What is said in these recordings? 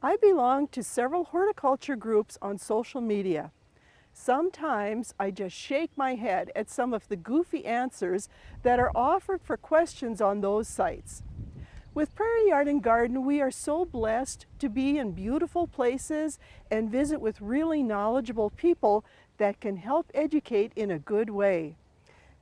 I belong to several horticulture groups on social media. Sometimes I just shake my head at some of the goofy answers that are offered for questions on those sites. With Prairie Yard and Garden, we are so blessed to be in beautiful places and visit with really knowledgeable people that can help educate in a good way.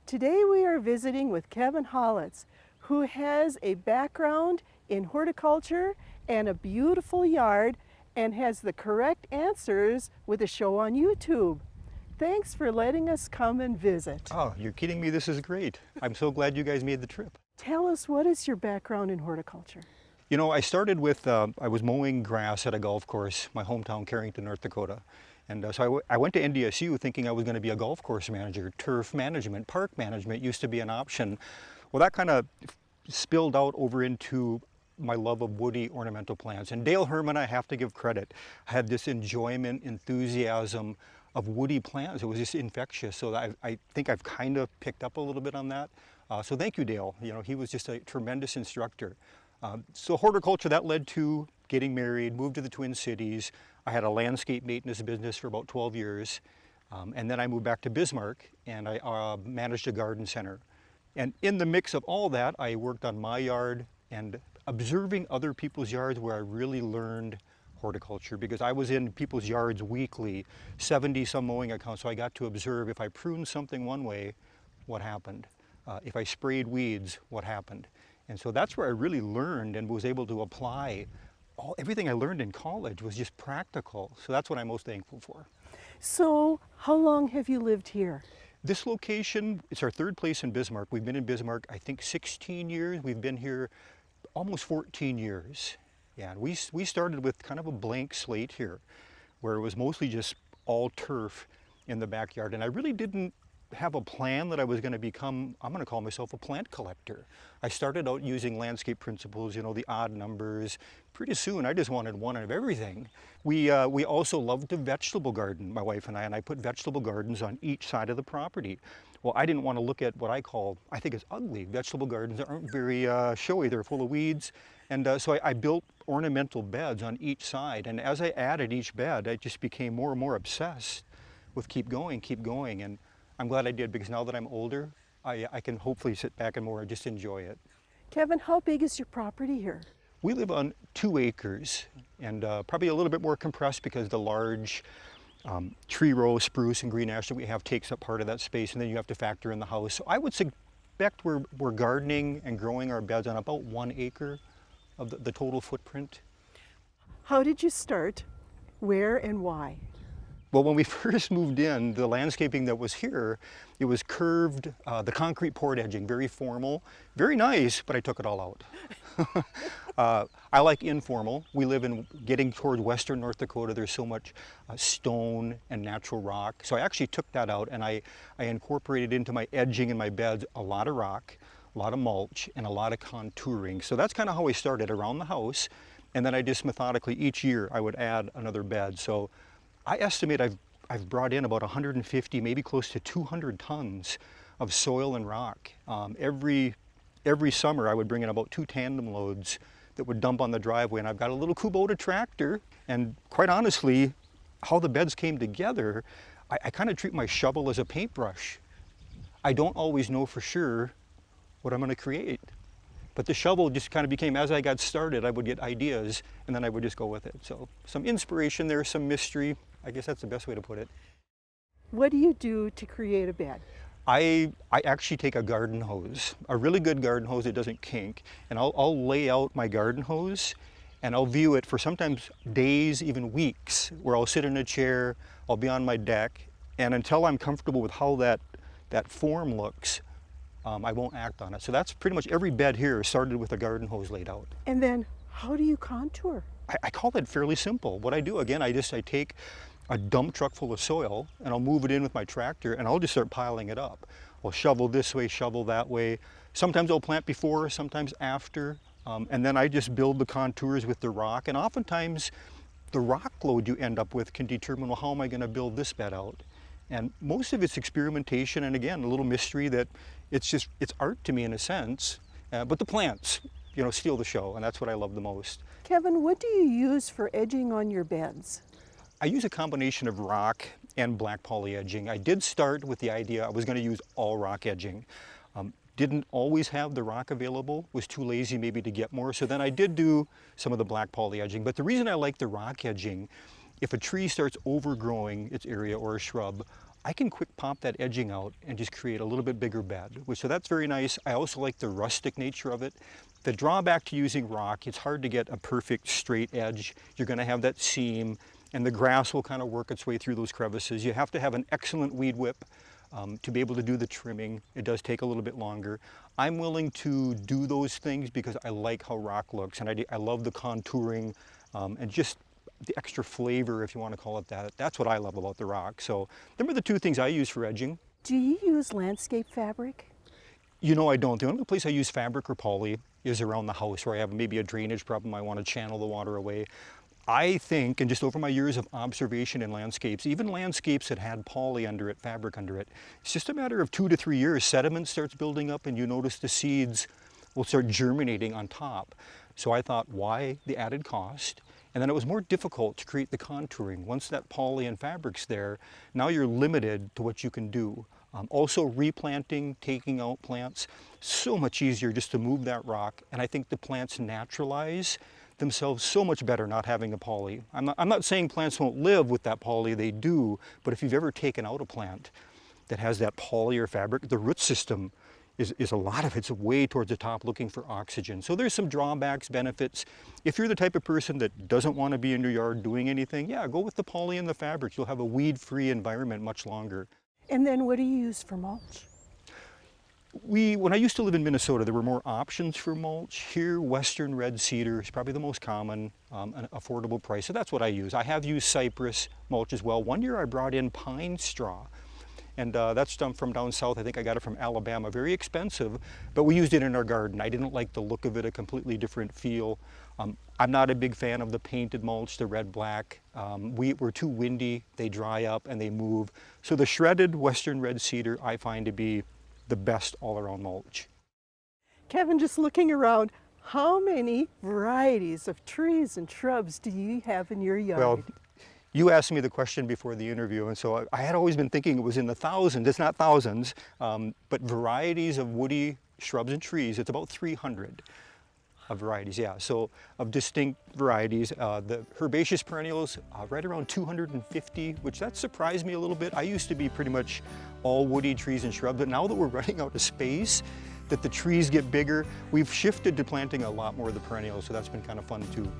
Today we are visiting with Kevin Hollitz, who has a background in horticulture and a beautiful yard and has the correct answers with a show on YouTube. Thanks for letting us come and visit. Oh, you're kidding me. This is great. I'm so glad you guys made the trip. Tell us, what is your background in horticulture? You know, I started with, I was mowing grass at a golf course, my hometown, Carrington, North Dakota. And so I went to NDSU thinking I was going to be a golf course manager. Turf management, park management used to be an option. Well, that kind of spilled out over into my love of woody ornamental plants. And Dale Herman, I have to give credit, had this enjoyment, enthusiasm of woody plants. It was just infectious. So I think I've kind of picked up a little bit on that. So thank you, Dale. You know, he was just a tremendous instructor. So horticulture, that led to getting married, moved to the Twin Cities. I had a landscape maintenance business for about 12 years. And then I moved back to Bismarck and I managed a garden center. And in the mix of all that, I worked on my yard and observing other people's yards where I really learned horticulture, because I was in people's yards weekly, 70 some mowing accounts, so I got to observe if I pruned something one way, what happened? If I sprayed weeds, what happened? And so that's where I really learned and was able to apply everything I learned in college was just practical. So that's what I'm most thankful for. So how long have you lived here? This location, it's our third place in Bismarck. We've been in Bismarck, I think 16 years. We've been here almost 14 years. Yeah, and we started with kind of a blank slate here, where it was mostly just all turf in the backyard. And I really didn't have a plan that I was going to become, I'm going to call myself a plant collector. I started out using landscape principles, you know, the odd numbers. Pretty soon I just wanted one of everything. We also loved to vegetable garden, my wife and I put vegetable gardens on each side of the property. Well, I didn't want to look at what I think it's ugly. Vegetable gardens aren't very showy, they're full of weeds. And so I built ornamental beds on each side. And as I added each bed, I just became more and more obsessed with keep going. And I'm glad I did, because now that I'm older, I can hopefully sit back and more just enjoy it. Kevin, how big is your property here? We live on 2 acres and probably a little bit more compressed because the large tree row, spruce and green ash that we have takes up part of that space, and then you have to factor in the house. So I would suspect we're gardening and growing our beds on about 1 acre of the total footprint. How did you start? Where and why? Well, when we first moved in, the landscaping that was here, it was curved, the concrete poured edging, very formal, very nice, but I took it all out. I like informal. We live in getting toward western North Dakota. There's so much stone and natural rock. So I actually took that out and I incorporated into my edging in my beds a lot of rock, a lot of mulch, and a lot of contouring. So that's kind of how I started around the house. And then I just methodically, each year, I would add another bed. So I estimate I've brought in about 150, maybe close to 200 tons of soil and rock. Every summer I would bring in about 2 tandem loads that would dump on the driveway, and I've got a little Kubota tractor, and quite honestly, how the beds came together, I kind of treat my shovel as a paintbrush. I don't always know for sure what I'm going to create. But the shovel just kind of became, as I got started, I would get ideas and then I would just go with it. So some inspiration there, some mystery. I guess that's the best way to put it. What do you do to create a bed? I actually take a garden hose, a really good garden hose that doesn't kink, and I'll lay out my garden hose and I'll view it for sometimes days, even weeks, where I'll sit in a chair, I'll be on my deck, and until I'm comfortable with how that form looks, I won't act on it. So that's pretty much every bed here started with a garden hose laid out. And then how do you contour? I call it fairly simple. What I do, again, I take a dump truck full of soil and I'll move it in with my tractor and I'll just start piling it up. I'll shovel this way, shovel that way. Sometimes I'll plant before, sometimes after. And then I just build the contours with the rock. And oftentimes the rock load you end up with can determine, well, how am I going to build this bed out? And most of it's experimentation, and again, a little mystery that it's art to me in a sense. But the plants, steal the show, and that's what I love the most. Kevin, what do you use for edging on your beds? I use a combination of rock and black poly edging. I did start with the idea I was going to use all rock edging. Didn't always have the rock available, was too lazy maybe to get more, so then I did do some of the black poly edging. But the reason I like the rock edging, if a tree starts overgrowing its area or a shrub, I can quick pop that edging out and just create a little bit bigger bed, so that's very nice. I also like the rustic nature of it. The drawback to using rock, it's hard to get a perfect straight edge. You're going to have that seam, and the grass will kind of work its way through those crevices. You have to have an excellent weed whip to be able to do the trimming. It does take a little bit longer. I'm willing to do those things because I like how rock looks, and I love the contouring and just the extra flavor, if you want to call it that. That's what I love about the rock. So them are the two things I use for edging. Do you use landscape fabric? I don't. The only place I use fabric or poly is around the house where I have maybe a drainage problem. I want to channel the water away. I think, and just over my years of observation in landscapes, even landscapes that had poly under it, fabric under it, it's just a matter of 2 to 3 years. Sediment starts building up and you notice the seeds will start germinating on top. So I thought, why the added cost? And then it was more difficult to create the contouring. Once that poly and fabric's there, now you're limited to what you can do. Also replanting, taking out plants, so much easier just to move that rock. And I think the plants naturalize themselves so much better not having a poly. I'm not saying plants won't live with that poly, they do, but if you've ever taken out a plant that has that poly or fabric, the root system is a lot of it's way towards the top looking for oxygen. So there's some drawbacks, benefits. If you're the type of person that doesn't want to be in your yard doing anything, yeah, go with the poly and the fabric. You'll have a weed-free environment much longer. And then what do you use for mulch? When I used to live in Minnesota, there were more options for mulch. Here, Western red cedar is probably the most common, an affordable price, so that's what I use. I have used cypress mulch as well. One year I brought in pine straw, and that's from down south. I think I got it from Alabama, very expensive, but we used it in our garden. I didn't like the look of it, a completely different feel. I'm not a big fan of the painted mulch, the red-black. We're too windy, they dry up and they move. So the shredded Western red cedar I find to be the best all-around mulch. Kevin, just looking around, how many varieties of trees and shrubs do you have in your yard? Well, you asked me the question before the interview, and so I had always been thinking it was in the thousands. It's not thousands, but varieties of woody shrubs and trees, it's about 300 of varieties, yeah. So of distinct varieties, the herbaceous perennials, right around 250, which that surprised me a little bit. I used to be pretty much all woody trees and shrubs, but now that we're running out of space, that the trees get bigger, we've shifted to planting a lot more of the perennials, so that's been kind of fun too.